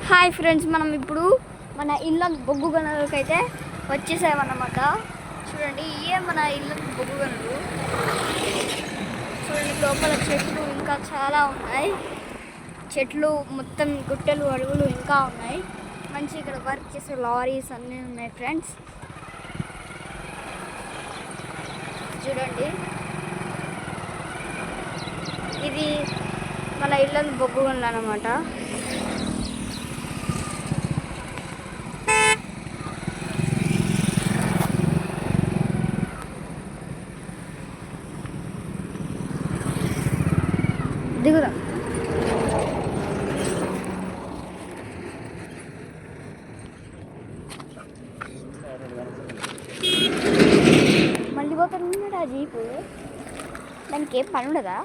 Hi friends, మనం ఇప్పుడు మన ఇల్లు బొగ్గు గనులకి అయితే వచ్చేసామన్నమాట. చూడండి, ఇవే మన ఇల్లు బొగ్గు గనులు. చూడండి, లోపల చెట్లు ఇంకా చాలా ఉన్నాయి. చెట్లు మొత్తం గుట్టలు అడవులు ఇంకా ఉన్నాయి. మంచి ఇక్కడ వర్క్ చేసే లారీస్ అన్నీ ఉన్నాయి ఫ్రెండ్స్. చూడండి, ఇది మన ఇల్లు బొగ్గు గనులు అన్నమాట. దిగుదాం. మళ్ళీ పోతున్నాడు ఆ జీపు. దానికి ఏం పని ఉండదా?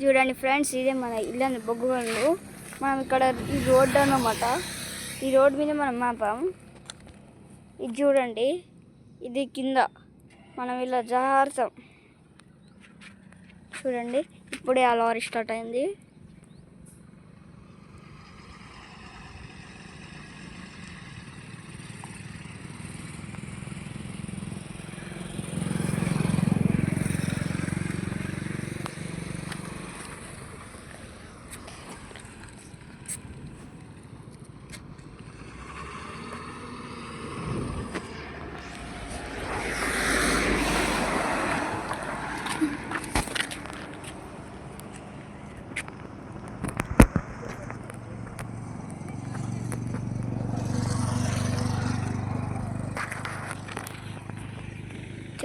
చూడండి ఫ్రెండ్స్, ఇదే మన ఇల్లు బొగ్గు గనులు. మనం ఇక్కడ ఈ రోడ్డు అన్నమాట. ఈ రోడ్డు మీద మనం మాపాం. ఇది చూడండి, ఇది కింద మనం ఇలా జారుతాం. చూడండి, ఇప్పుడే ఆ లారీ స్టార్ట్ అయింది.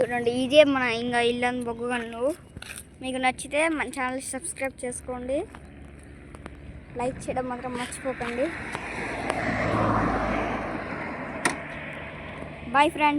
చూడండి, ఇదే మన ఇంకా ఇల్లు బొగ్గు గనులు. మీకు నచ్చితే మన ఛానల్ సబ్స్క్రైబ్ చేసుకోండి, లైక్ చేయడం మాత్రం మర్చిపోకండి. Bye friends.